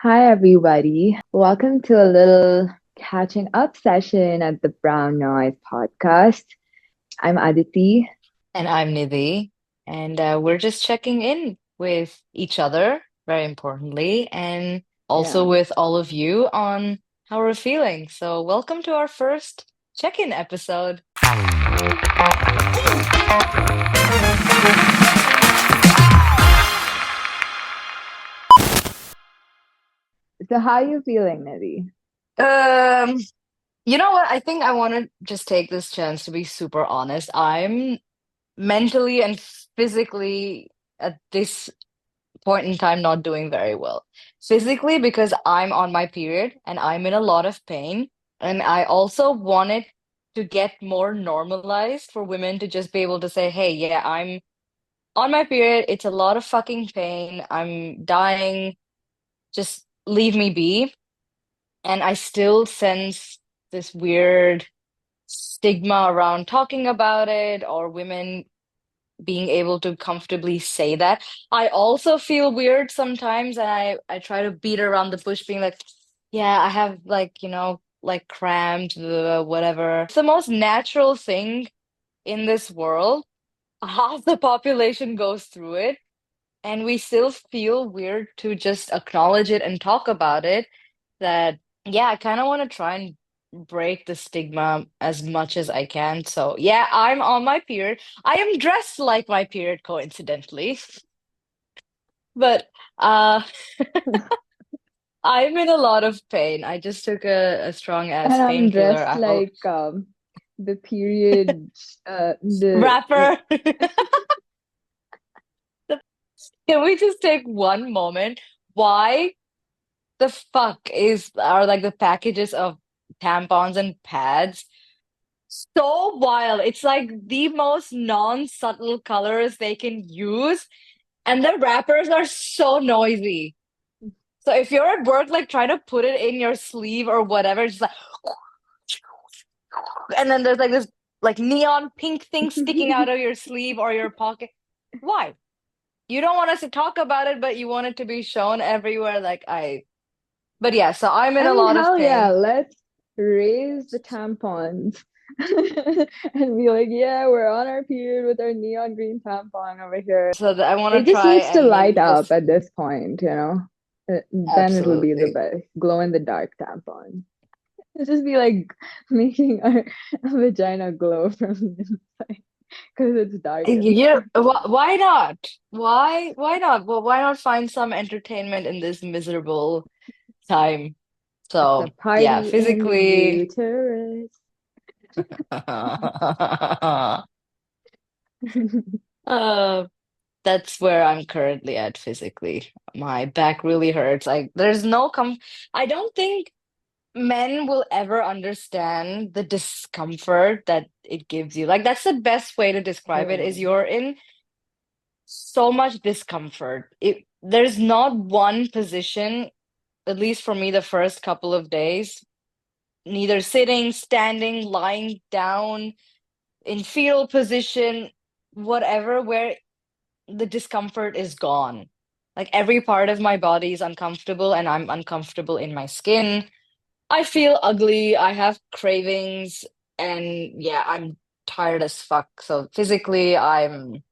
Hi, everybody. Welcome to a little catching up session at the Brown Noise podcast. I'm Aditi. And I'm Nidhi, and we're just checking in with each other, very importantly, and also Yeah. with all of you on how we're feeling. So, welcome to our first check-in episode. So, how are you feeling, Nidhi? Um, you know what? I think I want to just take this chance to be super honest. I'm mentally and physically at this point in time not doing very well. Physically, because I'm on my period and I'm in a lot of pain. And I also want it to get more normalized for women to just be able to say, hey, yeah, I'm on my period. It's a lot of fucking pain. I'm dying. Just leave me be. And I still sense this weird stigma around talking about it or women being able to comfortably say that. I also feel weird sometimes, and I try to beat around the bush, being like, yeah, I have like, like cramped, whatever. It's the most natural thing in this world. Half the population goes through it, and we still feel weird to just acknowledge it and talk about it. That, yeah, I kind of want to try and break the stigma as much as I can. So, yeah, I'm on my period. I am dressed like my period, coincidentally, but uh, I'm in a lot of pain. I just took a strong And ass I'm painkiller. dressed I hope. like the period, the Rapper. Can we just take one moment? Why the fuck are like the packages of tampons and pads so wild? It's like the most non-subtle colors they can use, and the wrappers are so noisy. So if you're at work, like try to put it in your sleeve or whatever, it's just like, and then there's like this like neon pink thing sticking out of your sleeve or your pocket. Why? You don't want us to talk about it, but you want it to be shown everywhere. But yeah, so I'm in I a mean, lot of hell yeah, pain. let's raise the tampons and be like, yeah, we're on our period with our neon green tampon over here. So I want It to just try needs to and light maybe up just at this point. Then it will be the absolutely. best. Glow in the dark tampon. It's just be like making our vagina glow from the inside because it's dark Yeah, inside. why not? Why not? Well, why not find some entertainment in this miserable time? It's a So, yeah, party in the physically, uterus. uh, that's where I'm currently at physically. My back really hurts. Like, there's no I don't think men will ever understand the discomfort that it gives you. Like, that's the best way to describe it is True. you're in so much discomfort. There's not one position, at least for me, the first couple of days, neither sitting, standing, lying down, in fetal position, whatever, where the discomfort is gone. Like every part of my body is uncomfortable, and I'm uncomfortable in my skin. I feel ugly. I have cravings, and yeah, I'm tired as fuck. So physically, I'm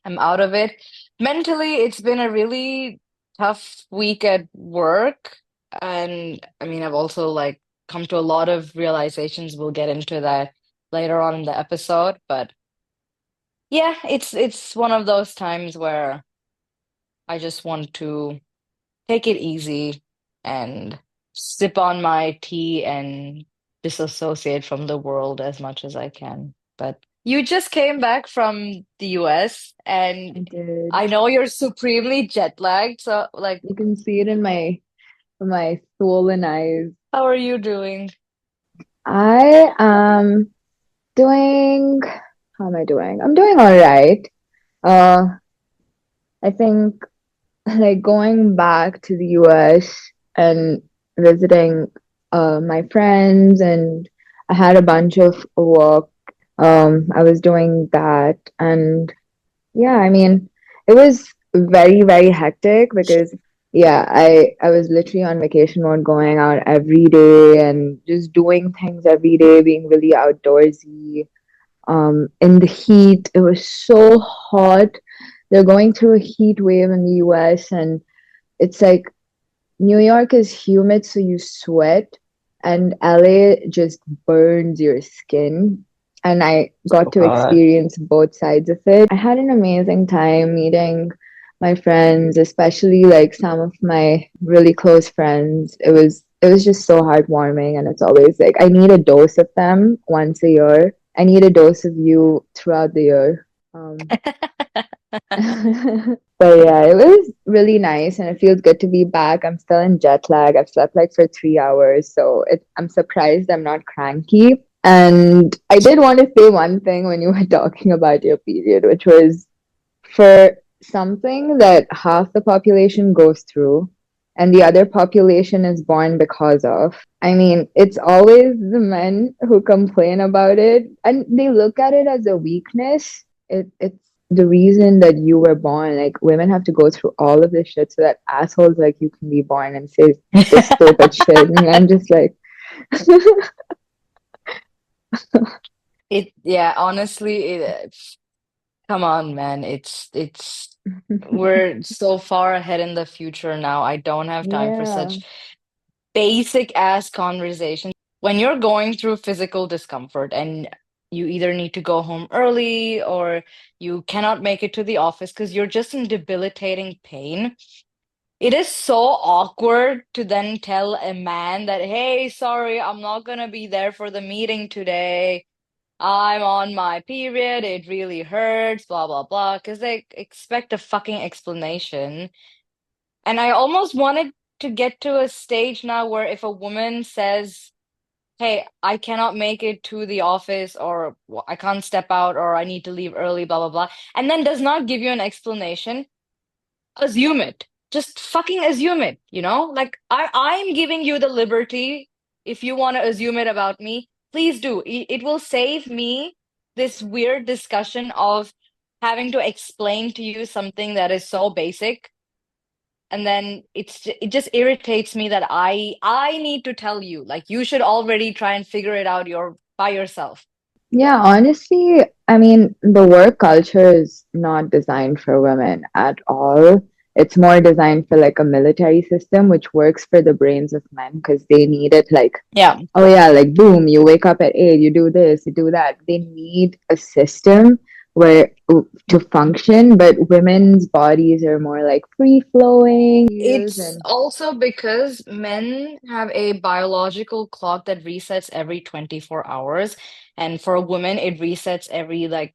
out of it. Mentally, it's been a really tough week at work. And I mean, I've also like come to a lot of realizations. We'll get into that later on in the episode. But yeah, it's one of those times where I just want to take it easy and sip on my tea and disassociate from the world as much as I can. But you just came back from the US I and did. I know you're supremely jet lagged. So, like, You can see it in my swollen eyes. how are you doing? I am doing, how am I doing? I'm doing all right. Uh, I think like going back to the US and visiting my friends, and I had a bunch of work. I was doing that, and yeah, I mean, it was very, very hectic because Yeah, I was literally on vacation mode, going out every day and just doing things every day, being really outdoorsy. In the heat, it was so hot. They're going through a heat wave in the US, and it's like New York is humid, so you sweat, and LA just burns your skin. And I got So to hot. experience both sides of it. I had an amazing time meeting my friends, especially like some of my really close friends. It was just so heartwarming, and it's always like I need a dose of them once a year. I need a dose of you throughout the year. But yeah, it was really nice and it feels good to be back. I'm still in jet lag. I've slept like for 3 hours, so I'm surprised I'm not cranky. And I did want to say one thing when you were talking about your period, which was for something that half the population goes through and the other population is born because of. I mean, it's always the men who complain about it and they look at it as a weakness. It's the reason that you were born. Like, women have to go through all of this shit so that assholes like you can be born and say this stupid shit. And I'm just like, Yeah, honestly, come on, man. We're so far ahead in the future now. I don't have time for yeah, such basic ass conversations. When you're going through physical discomfort and you either need to go home early or you cannot make it to the office because you're just in debilitating pain, it is so awkward to then tell a man that, hey, sorry, I'm not gonna be there for the meeting today. I'm on my period. It really hurts, blah, blah, blah, because they expect a fucking explanation. And I almost wanted to get to a stage now where if a woman says, hey, I cannot make it to the office, or "Well, I can't step out, or I need to leave early, blah, blah, blah," and then does not give you an explanation, assume it. Just fucking assume it, you know? Like I'm giving you the liberty. If you want to assume it about me, please do. It will save me this weird discussion of having to explain to you something that is so basic. And then it just irritates me that I need to tell you. Like you should already try and figure it out by yourself. yeah, honestly, I mean, the work culture is not designed for women at all. It's more designed for like a military system, which works for the brains of men because they need it like, Yeah. oh yeah, like boom, you wake up at 8, you do this, you do that. They need a system where to function, but women's bodies are more like free flowing, It's and also because men have a biological clock that resets every 24 hours, and for a woman, it resets every like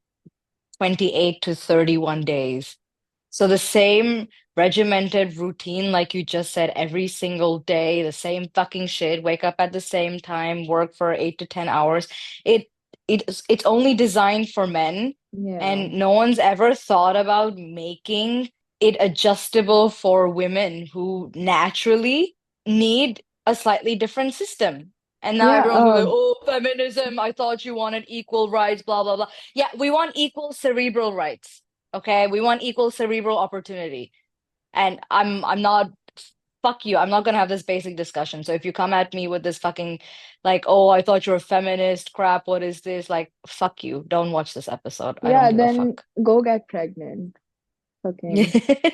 28 to 31 days. So the same regimented routine, like you just said, every single day, the same fucking shit, wake up at the same time, work for 8 to 10 hours. It it's only designed for men, yeah. and no one's ever thought about making it adjustable for women who naturally need a slightly different system. And now Yeah, everyone's like, oh, feminism, I thought you wanted equal rights, blah, blah, blah. Yeah, we want equal cerebral rights. Okay, we want equal cerebral opportunity. And I'm not fuck you. I'm not gonna have this basic discussion. So if you come at me with this fucking like, oh, I thought you're a feminist crap, what is this? Like, fuck you. Don't watch this episode. I don't yeah, give a then fuck. go get pregnant. Fucking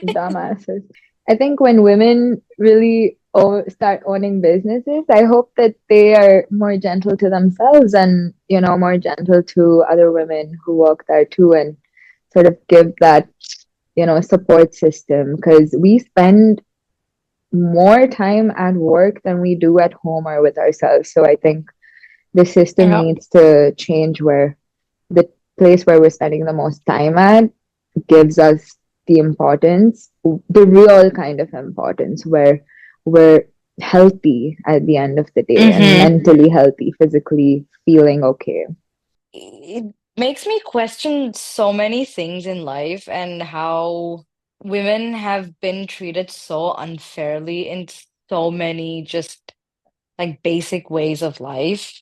dumbasses. I think when women really start owning businesses, I hope that they are more gentle to themselves and, more gentle to other women who work there too and sort of give that, support system because we spend more time at work than we do at home or with ourselves. So I think the system Yeah. needs to change where the place where we're spending the most time at gives us the importance, the real kind of importance, where we're healthy at the end of the day and Mm-hmm. mentally healthy, physically feeling okay. It makes me question so many things in life and how women have been treated so unfairly in so many just like basic ways of life.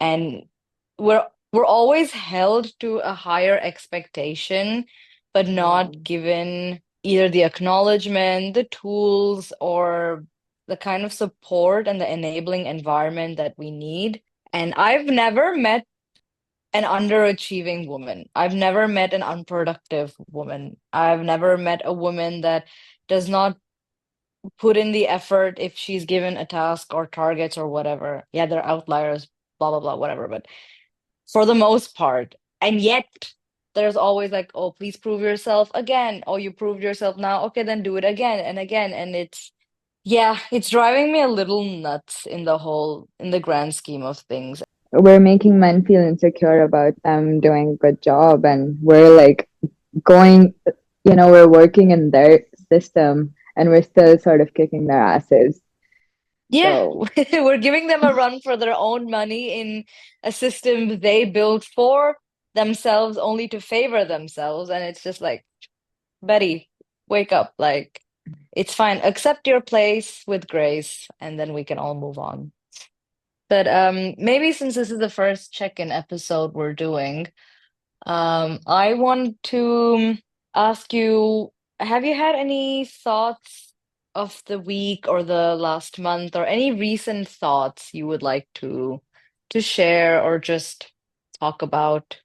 And we're always held to a higher expectation, but Yeah. not given either the acknowledgement, the tools, or the kind of support and the enabling environment that we need. And I've never met an underachieving woman. I've never met an unproductive woman. I've never met a woman that does not put in the effort if she's given a task or targets or whatever. Yeah, they're outliers, blah, blah, blah, whatever. But for the most part, and yet there's always like, oh, please prove yourself again. Oh, you proved yourself now. Okay, then do it again and again. And yeah, it's driving me a little nuts in in the grand scheme of things. We're making men feel insecure about them doing a good job, and we're like going, we're working in their system and we're still sort of kicking their asses. Yeah, So we're giving them a run for their own money in a system they built for themselves only to favor themselves. And it's just like, Betty, wake up. Like, it's fine. Accept your place with grace, and then we can all move on. But maybe since this is the first check-in episode we're doing, I want to ask you, have you had any thoughts of the week or the last month or any recent thoughts you would like to share or just talk about?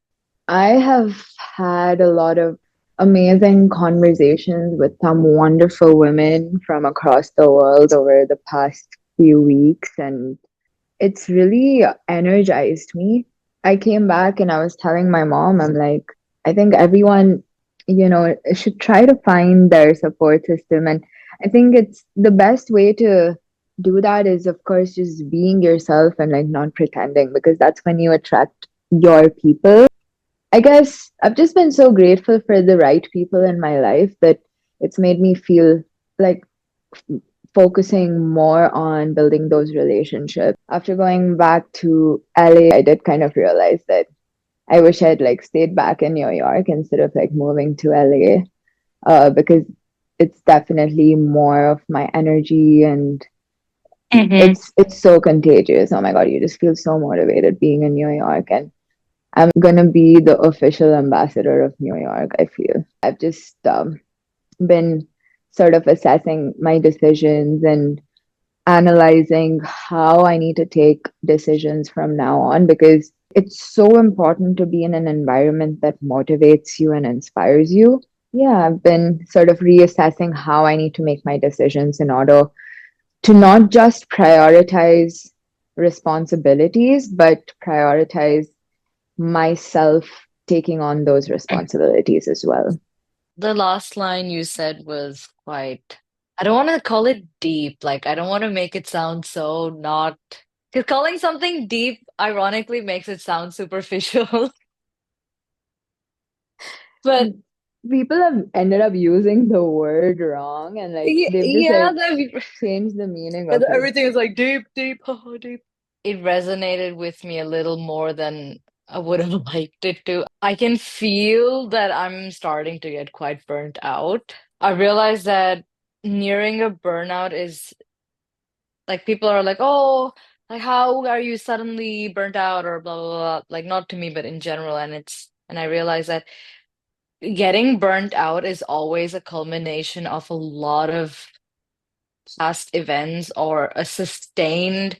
I have had a lot of amazing conversations with some wonderful women from across the world over the past few weeks, and it's really energized me. I came back and I was telling my mom, I'm like, I think everyone, should try to find their support system. And I think it's the best way to do that is, of course, just being yourself and like not pretending, because that's when you attract your people. I guess I've just been so grateful for the right people in my life that it's made me feel like focusing more on building those relationships. After going back to LA, I did kind of realize that I wish I'd like stayed back in New York instead of like moving to LA, because it's definitely more of my energy, and Hmm. it's so contagious. Oh my God, you just feel so motivated being in New York, and I'm gonna be the official ambassador of New York, I feel. I've just been sort of assessing my decisions and analyzing how I need to take decisions from now on, because it's so important to be in an environment that motivates you and inspires you. Yeah, I've been sort of reassessing how I need to make my decisions in order to not just prioritize responsibilities, but prioritize myself taking on those responsibilities as well. The last line you said was quite, I don't want to call it deep. Like, I don't want to make it sound so not, because calling something deep ironically makes it sound superficial. But People have ended up using the word wrong, and like they've just yeah, like that changed the meaning and of it. everything is like deep, deep, oh, deep. It resonated with me a little more than I would have liked it to. I can feel that I'm starting to get quite burnt out. I realize that nearing a burnout is like people are like, oh, like how are you suddenly burnt out or blah blah blah. Like not to me, but in general. And I realize that getting burnt out is always a culmination of a lot of past events or a sustained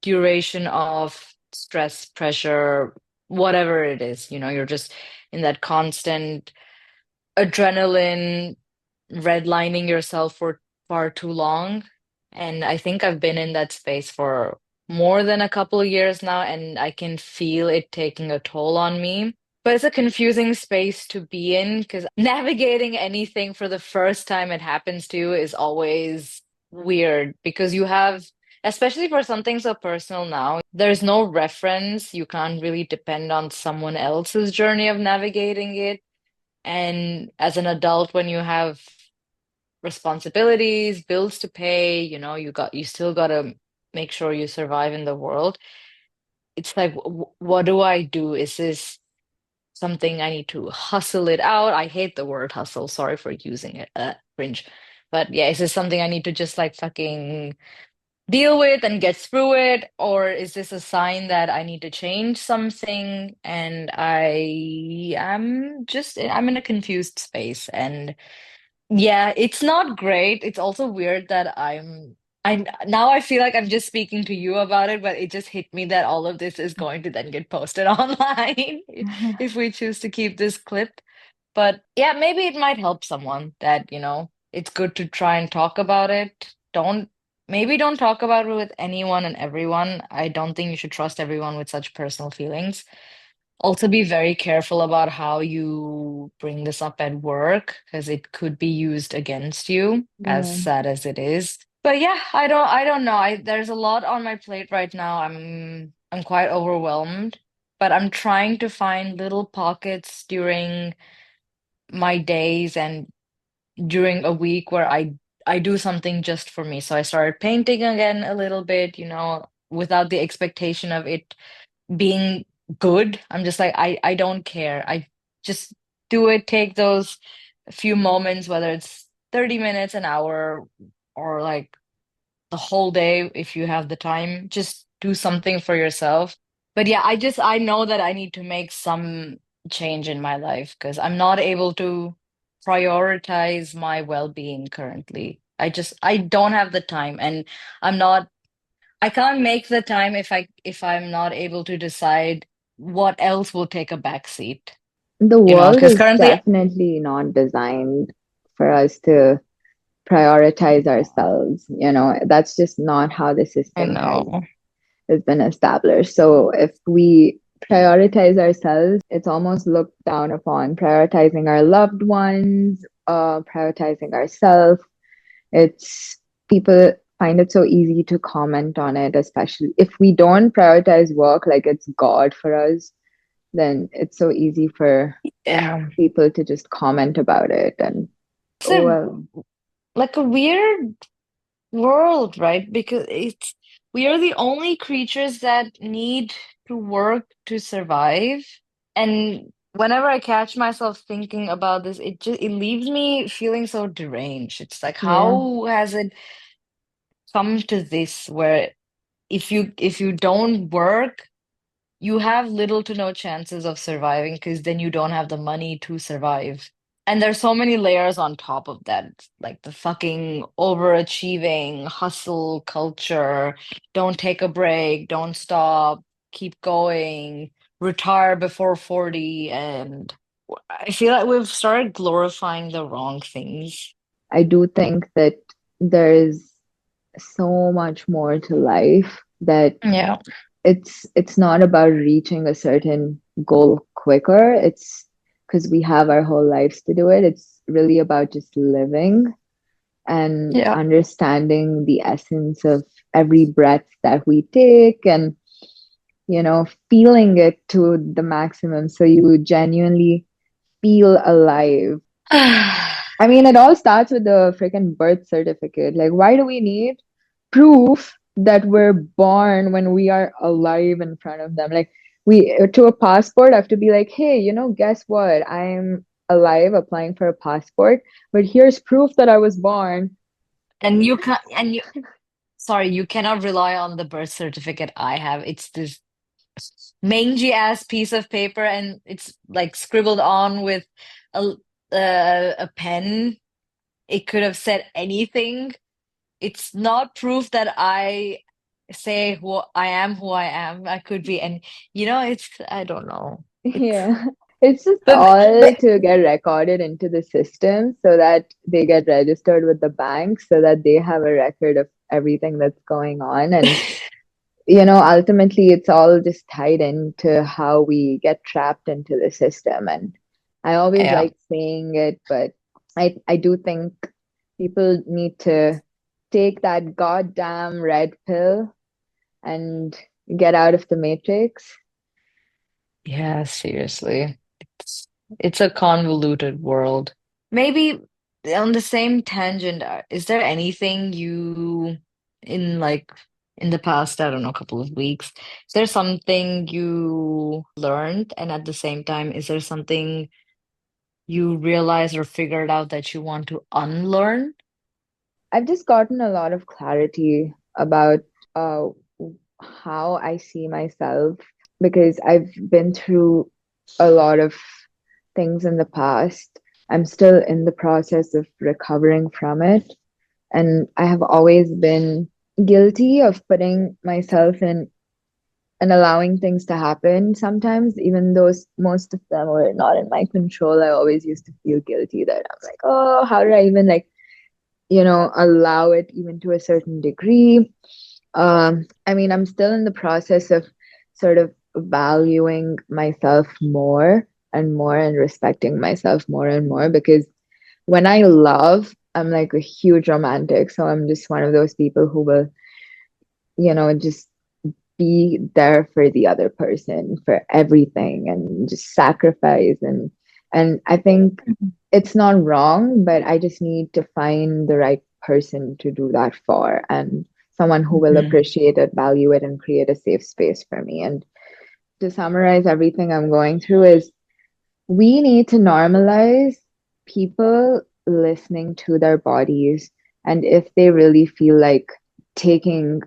duration of stress, pressure, whatever it is. You're just in that constant adrenaline, redlining yourself for far too long. And I think I've been in that space for more than a couple of years now, and I can feel it taking a toll on me. But it's a confusing space to be in because navigating anything for the first time it happens to you is always weird because you have, especially for something so personal now, there's no reference. You can't really depend on someone else's journey of navigating it. And as an adult, when you have responsibilities, bills to pay, you still gotta make sure you survive in the world. It's like, what do I do? Is this something I need to hustle it out? I hate the word hustle. Sorry for using it. Cringe. But yeah, is this something I need to just like fucking deal with and get through it? Or is this a sign that I need to change something? And I'm in a confused space. And Yeah, it's not great. It's also weird that I now I feel like I'm just speaking to you about it, but it just hit me that all of this is going to then get posted online if we choose to keep this clip. But yeah, maybe it might help someone that, it's good to try and talk about it. Maybe don't talk about it with anyone and everyone. I don't think you should trust everyone with such personal feelings. Also, be very careful about how you bring this up at work because it could be used against you, as Yeah, sad as it is. But yeah, I don't know. There's a lot on my plate right now. I'm quite overwhelmed, but I'm trying to find little pockets during my days and during a week where I do something just for me. So I started painting again a little bit, without the expectation of it being good. I'm just like, I don't care. I just do it, take those few moments, whether it's 30 minutes, an hour, or like the whole day if you have the time. Just do something for yourself. But yeah, I know that I need to make some change in my life because I'm not able to prioritize my well-being currently. I don't have the time and I'm not I can't make the time if I'm not able to decide what else will take a back seat, the world because is currently definitely not designed for us to prioritize ourselves. That's just not how the I system know. has been established. So if we prioritize ourselves, it's almost looked down upon. Prioritizing our loved ones, prioritizing ourselves. It's People find it so easy to comment on it, especially if we don't prioritize work like it's God for us, then it's so easy for Yeah. people to just comment about it. And It's oh well, like a weird world, right? Because we are the only creatures that need to work to survive. And whenever I catch myself thinking about this, it leaves me feeling so deranged. It's like, yeah. how has it come to this where if you don't work, you have little to no chances of surviving because then you don't have the money to survive. And there's so many layers on top of that, like the fucking overachieving hustle culture. Don't take a break, don't stop, keep going, retire before 40. And I feel like we've started glorifying the wrong things. I do think that there is so much more to life, that Yeah. it's not about reaching a certain goal quicker. It's because we have our whole lives to do it. It's really about just living and Yeah. understanding the essence of every breath that we take, and feeling it to the maximum so you genuinely feel alive. I mean, it all starts with the freaking birth certificate. Like, why do we need proof that we're born when we are alive in front of them? Like, we to a passport, I have to be like, hey, guess what? I'm alive applying for a passport, but here's proof that I was born. And you can and you sorry, you cannot rely on the birth certificate I have. It's this mangy ass piece of paper and it's like scribbled on with a a pen. It could have said anything. It's not proof that I say who I am. I could be, and it's I don't know. It's Yeah. It's just but all to get recorded into the system so that they get registered with the bank so that they have a record of everything that's going on. And ultimately it's all just tied into how we get trapped into the system. And I always yeah. like saying it, but I do think people need to take that goddamn red pill and get out of the matrix. Yeah, seriously. It's a convoluted world. Maybe on the same tangent, is there anything you in the past, I don't know, couple of weeks, is there something you learned and at the same time, is there something you realized or figured out that you want to unlearn? I've just gotten a lot of clarity about uh, how I see myself, because I've been through a lot of things in the past. I'm still in the process of recovering from it. And I have always been guilty of putting myself in and allowing things to happen sometimes, even though most of them were not in my control. I always used to feel guilty that I'm like, oh, how did I even like, allow it even to a certain degree? I mean, I'm still in the process of sort of valuing myself more and more and respecting myself more and more because when I love, I'm like a huge romantic. So I'm just one of those people who will, just be there for the other person for everything and just sacrifice and I think it's not wrong, but I just need to find the right person to do that for and someone who will Mhm. appreciate it, value it, and create a safe space for me. And to summarize everything I'm going through is we need to normalize people listening to their bodies. And if they really feel like taking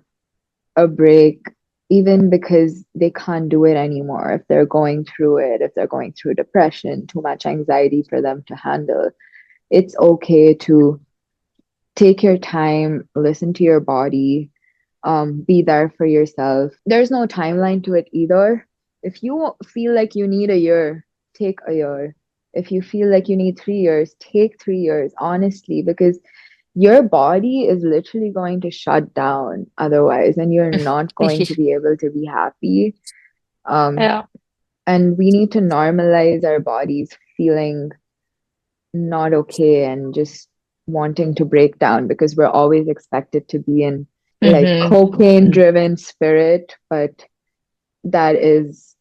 a break, even because they can't do it anymore, if they're going through it, if they're going through depression, too much anxiety for them to handle, it's okay to take your time, listen to your body, be there for yourself. There's no timeline to it either. If you feel like you need a year, take a year. If you feel like you need 3 years, take 3 years, honestly, because your body is literally going to shut down otherwise, and you're not going to be able to be happy. Um, Yeah. and we need to normalize our bodies feeling not okay and just wanting to break down because we're always expected to be in like Hmm. cocaine driven spirit, but that is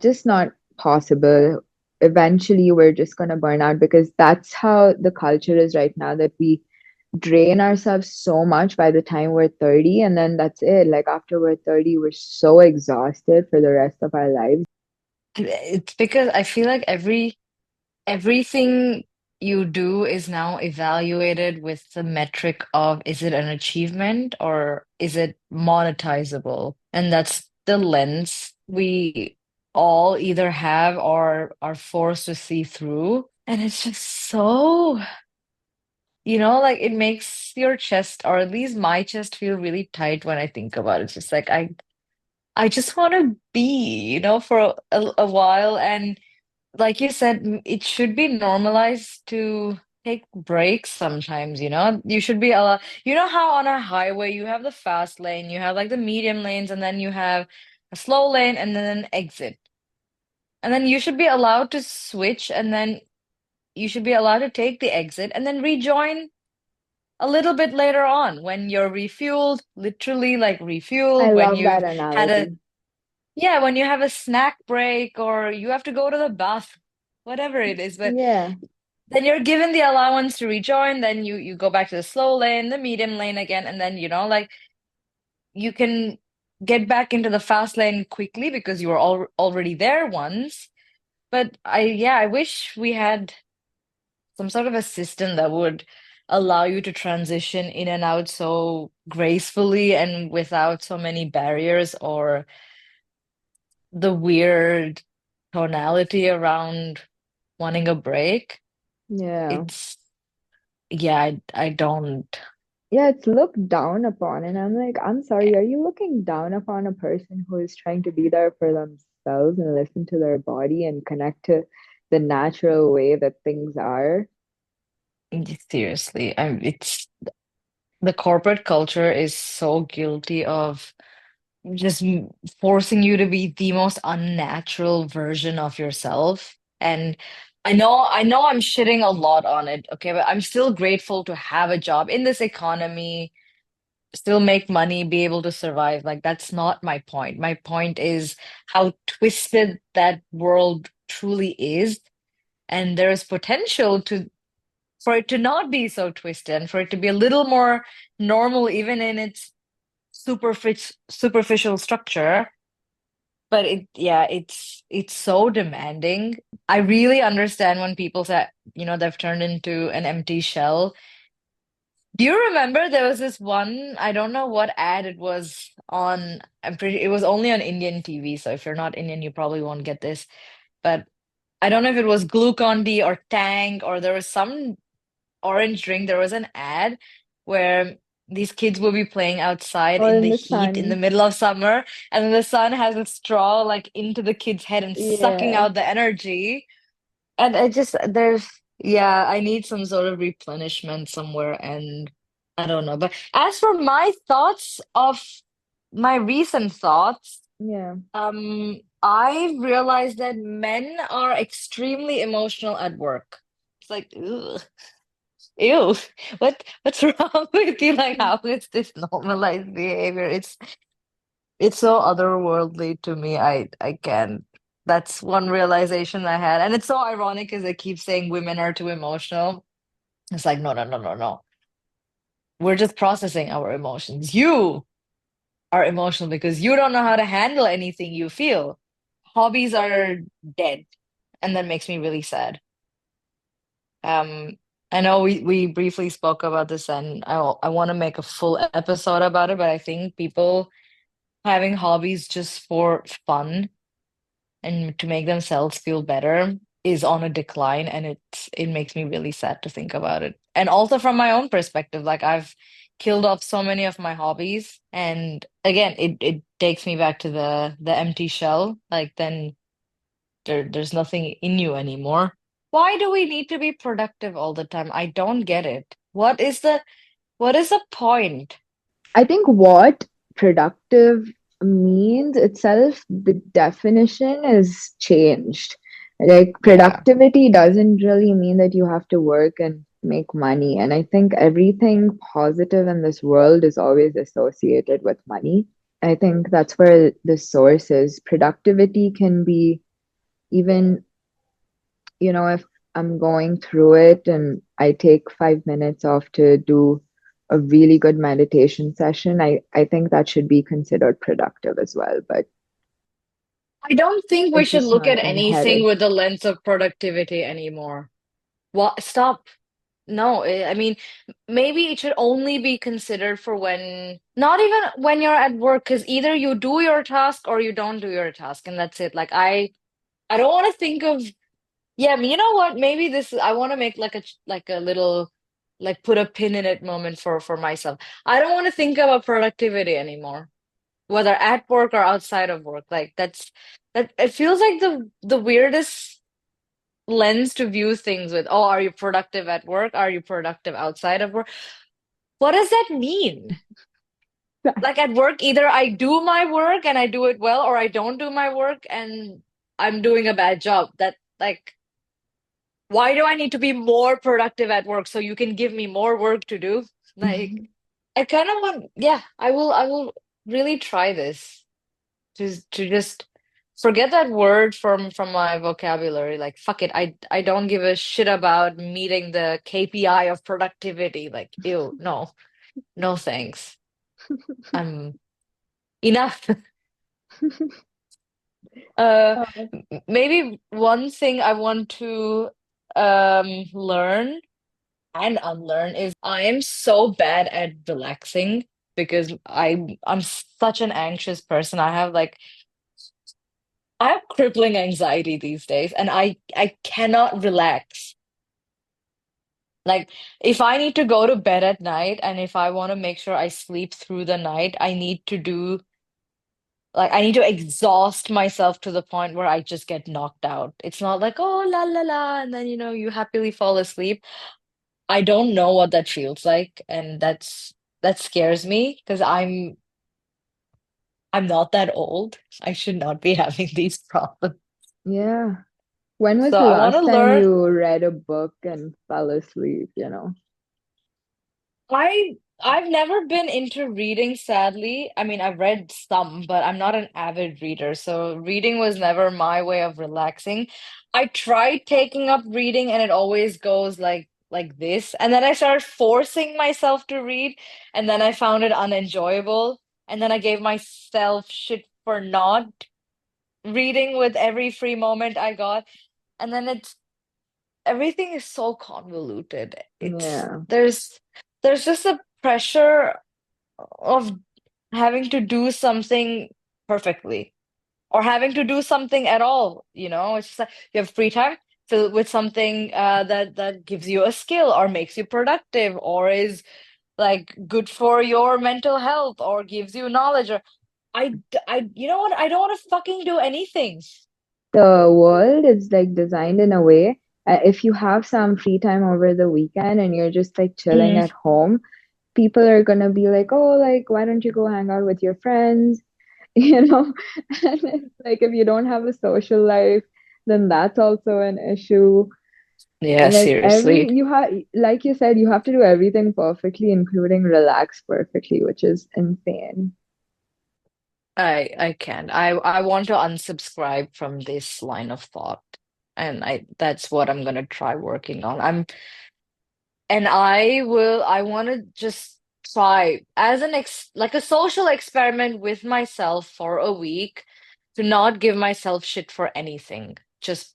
just not possible. Eventually, we're just going to burn out because that's how the culture is right now, that we drain ourselves so much by the time we're 30, and then that's it. Like after we're 30, we're so exhausted for the rest of our lives. It's because I feel like everything you do is now evaluated with the metric of is it an achievement or is it monetizable? And that's the lens we all either have or are forced to see through. And it's just so, like it makes your chest, or at least my chest, feel really tight when I think about it. It's just like I just want to be, for a while. And like you said, it should be normalized to take breaks sometimes, You should be allowed, how on a highway you have the fast lane, you have like the medium lanes, and then you have a slow lane and then an exit. And then you should be allowed to switch, and then you should be allowed to take the exit and then rejoin a little bit later on when you're refueled, literally like I refueled, when love that you've had a, analogy. yeah, when you have a snack break or you have to go to the bath, whatever it is. But Yeah, then you're given the allowance to rejoin, then you go back to the slow lane, the medium lane again, and then like you can get back into the fast lane quickly because you were already there once. But I wish we had some sort of a system that would allow you to transition in and out so gracefully and without so many barriers or the weird tonality around wanting a break. yeah. It's Yeah, I don't. Yeah, it's looked down upon. And I'm like, I'm sorry, are you looking down upon a person who is trying to be there for themselves and listen to their body and connect to the natural way that things are? Seriously, it's the corporate culture is so guilty of just forcing you to be the most unnatural version of yourself. And I know I'm shitting a lot on it, okay, but I'm still grateful to have a job in this economy, still make money, be able to survive. Like that's not my point. My point is how twisted that world truly is. And there is potential to for it to not be so twisted and for it to be a little more normal, even in its superficial structure. But it's so demanding. I really understand when people say, they've turned into an empty shell. Do you remember there was this one, I don't know what ad it was on, it was only on Indian TV, so if you're not Indian, you probably won't get this. But I don't know if it was Glucon D or Tang, or there was some orange drink. There was an ad where these kids will be playing outside Or in in the the heat in the sun. middle of summer, and then the sun has a straw like into the kid's head and sucking Yeah. out the energy. And I just there's yeah, I need some sort of replenishment somewhere, and I don't know. But as for my thoughts of my recent thoughts, Yeah. I've realized that men are extremely emotional at work. It's like, ugh, ew, what's wrong with you? Like, how is this normalized behavior? It's so otherworldly to me. I can't. That's one realization I had. And it's so ironic because they keep saying women are too emotional. It's like, no, no, no, no, no. We're just processing our emotions. You are emotional because you don't know how to handle anything you feel. Hobbies are dead, and that makes me really sad. Um, I know we briefly spoke about this, and I want to make a full episode about it, but I think people having hobbies just for fun and to make themselves feel better is on a decline, and it makes me really sad to think about it. And also from my own perspective, like I've killed off so many of my hobbies, and again, it takes me back to the empty shell. Like then there's nothing in you anymore. Why do we need to be productive all the time? I don't get it. What is the point? I think what productive means itself, the definition is changed. Like Yeah. productivity doesn't really mean that you have to work and make money. And I think everything positive in this world is always associated with money. I think that's where the source is. Productivity can be even, if I'm going through it and I take 5 minutes off to do a really good meditation session, I think that should be considered productive as well, but I don't think we it's should just look not at anything inherent. with the lens of productivity anymore. What? Stop. No, I mean, maybe it should only be considered for when, not even when you're at work, because either you do your task or you don't do your task, and that's it. Like I don't want to think of, yeah, you know what? Maybe I want to make like a little, like put a pin in it moment for myself. I don't want to think about productivity anymore, whether at work or outside of work. Like that. It feels like the weirdest lens to view things with. Oh, are you productive at work? Are you productive outside of work? What does that mean? Like at work, either I do my work and I do it well, or I don't do my work and I'm doing a bad job. That like, why do I need to be more productive at work so you can give me more work to do? Like, I kind of want, yeah, I will really try this to just forget that word from my vocabulary. Like, fuck it, I don't give a shit about meeting the KPI of productivity. Like, ew, no, no thanks. I'm enough. Oh, Maybe one thing I want to learn and unlearn is I am so bad at relaxing because I'm such an anxious person. I have crippling anxiety these days, and I cannot relax. Like if I need to go to bed at night and if I want to make sure I sleep through the night, I need to exhaust myself to the point where I just get knocked out. It's not like, oh, la la la, and then you happily fall asleep. I don't know what that feels like, and that scares me because I'm not that old. I should not be having these problems. yeah. When was So the I want to last time learn. you read a book and fell asleep? I've never been into reading, sadly. I mean, I've read some, but I'm not an avid reader, so reading was never my way of relaxing. I tried taking up reading and it always goes like this. And then I started forcing myself to read, and then I found it unenjoyable. And then I gave myself shit for not reading with every free moment I got. And then everything is so convoluted. It's Yeah. there's just a pressure of having to do something perfectly. or having to do something at all. It's just like you have free time, fill it with something that gives you a skill or makes you productive or is like good for your mental health or gives you knowledge or you know what? I don't want to fucking do anything. The world is like designed in a way, if you have some free time over the weekend and you're just like chilling Mm, at home, people are gonna be like, oh, like, why don't you go hang out with your friends? You know? And it's like if you don't have a social life, then that's also an issue. yeah, And like seriously. you have, like you said, you have to do everything perfectly, including relax perfectly, which is insane. I can't. I want to unsubscribe from this line of thought. And I that's what I'm gonna try working on. I want to just try as an like a social experiment with myself for a week to not give myself shit for anything. Just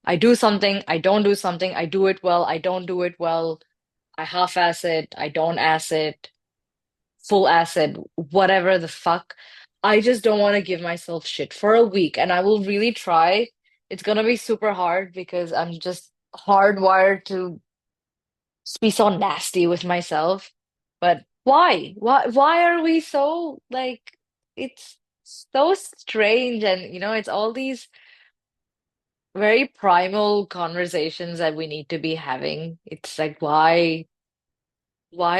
I do something, I don't do something, I do it well, I don't do it well, I half-ass it, I don't ass it, full acid, whatever the fuck. I just don't want to give myself shit for a week, and I will really try. It's gonna be super hard because I'm just hardwired to be so nasty with myself. But why? Why are we so like it's so strange and it's all these very primal conversations that we need to be having. It's like why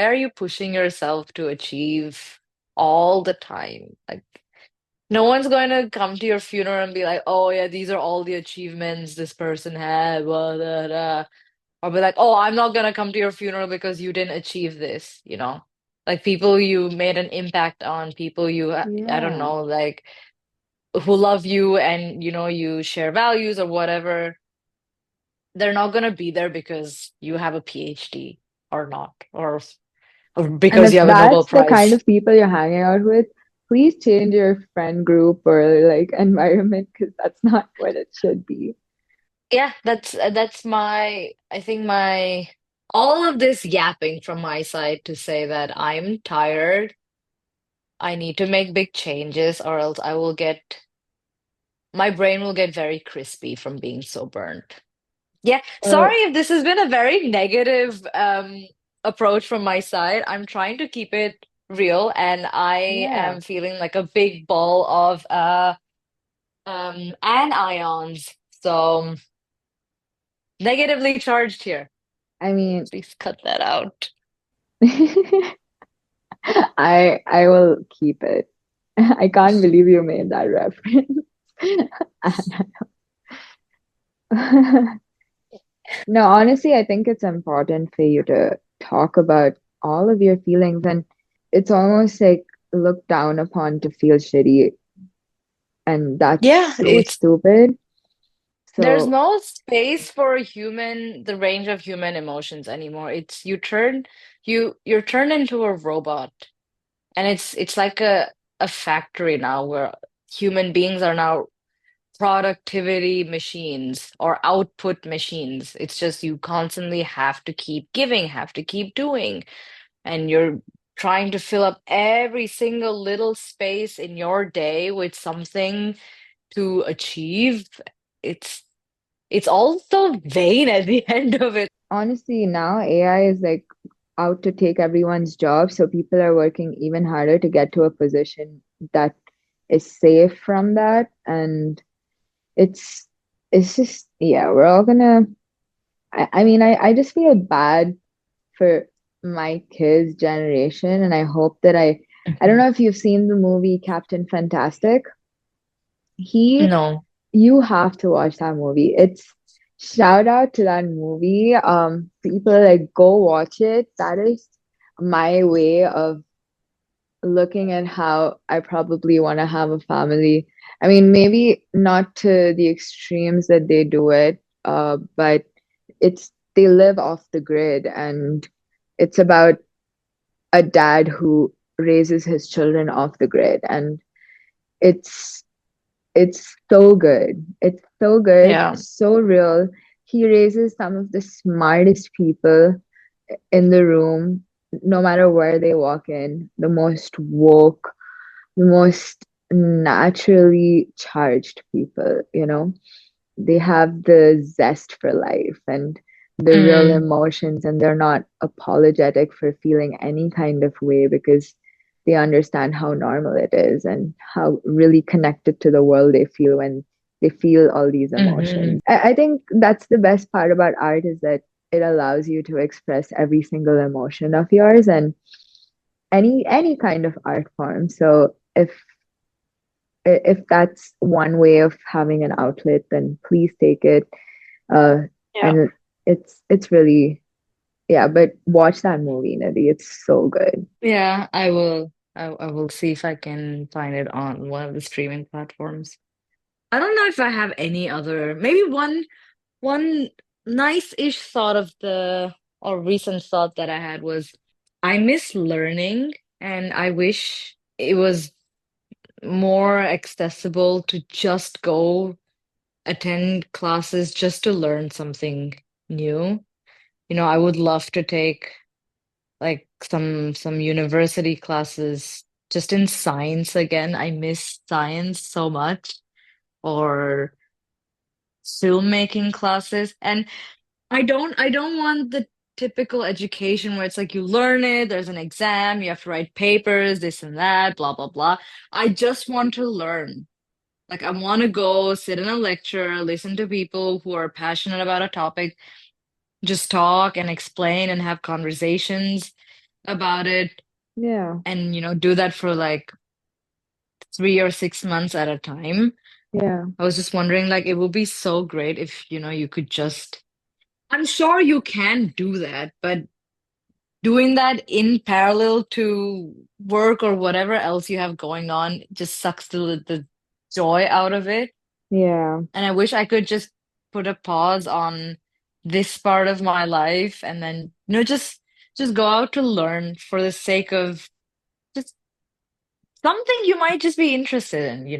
are you pushing yourself to achieve all the time? Like, no one's going to come to your funeral and be like, oh, yeah, these are all the achievements this person had, blah, blah, blah. Or be like, oh, I'm not going to come to your funeral because you didn't achieve this? Like people you made an impact on, people I don't Yeah. know, like who love you and, you share values or whatever. They're not going to be there because you have a PhD or not, or And because if you have a Nobel that's the kind Prize. of people you're hanging out with, please change your friend group or like environment because that's not what it should be. Yeah, that's my I think my all of this yapping from my side to say that I'm tired. I need to make big changes or else my brain will get very crispy from being so burnt. Yeah, sorry Well, if this has been a very negative approach from my side. I'm trying to keep it real and I yeah. am feeling like a big ball of anions. So negatively charged here. I mean, Please cut that out. I will keep it. I can't believe you made that reference. No, honestly, I think it's important for you to talk about all of your feelings, and it's almost like looked down upon to feel shitty, and that's Yeah, so stupid. there's So, no space for the range of human emotions anymore. It's you're turned into a robot. And it's like a factory now where human beings are now productivity machines or output machines. It's just you constantly have to keep giving, have to keep doing, and you're trying to fill up every single little space in your day with something to achieve. It's it's all so vain at the end of it. honestly, now AI is like out to take everyone's job, so people are working even harder to get to a position that is safe from that. And it's it's just, yeah, we're all gonna I mean, I just feel bad for my kids' generation, and I hope that I don't Mhm. know if you've seen the movie Captain Fantastic. He No. You have to watch that movie. It's shout out to that movie. People like go watch it. That is my way of looking at how I probably want to have a family. I mean, maybe not to the extremes that they do it, but they live off the grid, and it's about a dad who raises his children off the grid, and it's it's so good. It's so good, Yeah. so real. He raises some of the smartest people in the room, no matter where they walk in, the most woke, the most naturally charged people, you know. They have the zest for life and the real Mm, emotions, and they're not apologetic for feeling any kind of way because they understand how normal it is and how really connected to the world they feel when they feel all these hmm. emotions. I think that's the best part about art is that it allows you to express every single emotion of yours and any kind of art form. So if that's one way of having an outlet, then please take it. Uh, Yeah. and it's really yeah. But watch that movie, Nidhi. It's so good. Yeah, I will. I will see if I can find it on one of the streaming platforms. I don't know if I have any other, maybe one nice-ish thought of the or recent thought that I had was I miss learning and I wish it was more accessible to just go attend classes just to learn something new. I would love to take like some university classes just in science again. I miss science so much, or filmmaking classes. And I don't want the typical education where it's like you learn it, there's an exam, you have to write papers, this and that, blah blah blah. I just want to learn. Like I want to go sit in a lecture, listen to people who are passionate about a topic, just talk and explain and have conversations about it, Yeah, and do that for like 3 or 6 months at a time. yeah, I was just wondering, like, it would be so great if you could just, I'm sure you can do that, but doing that in parallel to work or whatever else you have going on just sucks the joy out of it. yeah, And I wish I could just put a pause on this part of my life and then just go out to learn for the sake of just something you might just be interested in,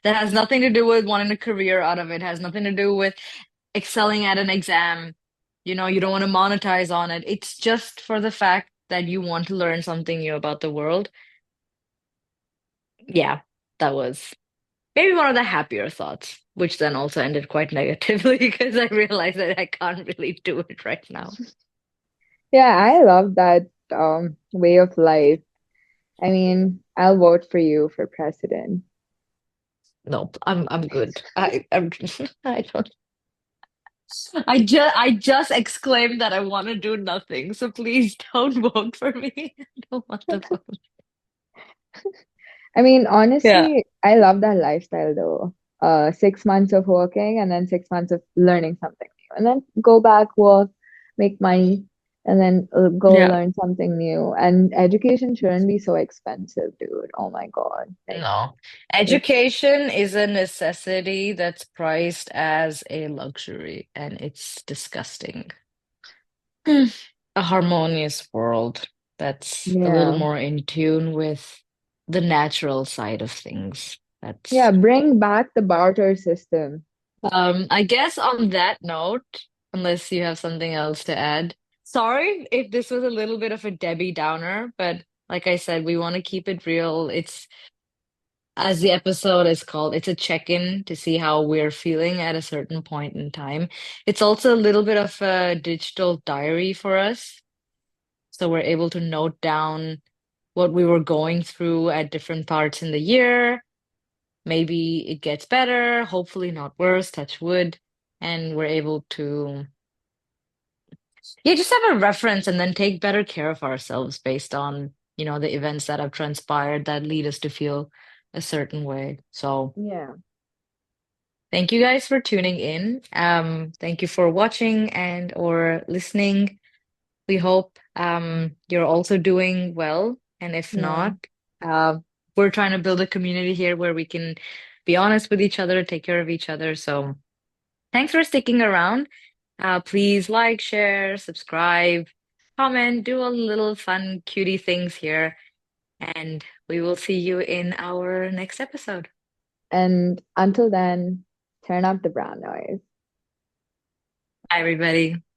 that has nothing to do with wanting a career out of it, has nothing to do with excelling at an exam. You don't want to monetize on it. It's just for the fact that you want to learn something new about the world. Yeah, that was maybe one of the happier thoughts, which then also ended quite negatively because I realized that I can't really do it right now. yeah. I love that way of life. I mean, I'll vote for you for president. Nope, I'm good. I'm I don't I just exclaimed that I want to do nothing, so please don't vote for me. I don't want to vote. I mean, Yeah. honestly, I love that lifestyle though. 6 months of working and then 6 months of learning something new, and then go back, work, make money, and then go Yeah. learn something new. And education shouldn't be so expensive, dude. Oh my God. Like No. it's Education is a necessity that's priced as a luxury, and it's disgusting. Hmm. A harmonious world that's a little yeah. more in tune with the natural side of things. Yeah, That's bring back the barter system. I guess on that note, unless you have something else to add. Sorry if this was a little bit of a Debbie Downer, but like I said, we want to keep it real. It's as the episode is called, it's a check-in to see how we're feeling at a certain point in time. It's also a little bit of a digital diary for us. So we're able to note down what we were going through at different parts in the year. Maybe it gets better, hopefully not worse, touch wood. And we're able to, yeah, just have a reference and then take better care of ourselves based on, the events that have transpired that lead us to feel a certain way. So, Yeah. thank you guys for tuning in. Thank you for watching and or listening. We hope you're also doing well. And if Yeah. not, uh, we're trying to build a community here where we can be honest with each other, take care of each other. So thanks for sticking around. Please like, share, subscribe, comment, do a little fun, cutie things here. And we will see you in our next episode. And until then, turn up the brown noise. Bye, everybody.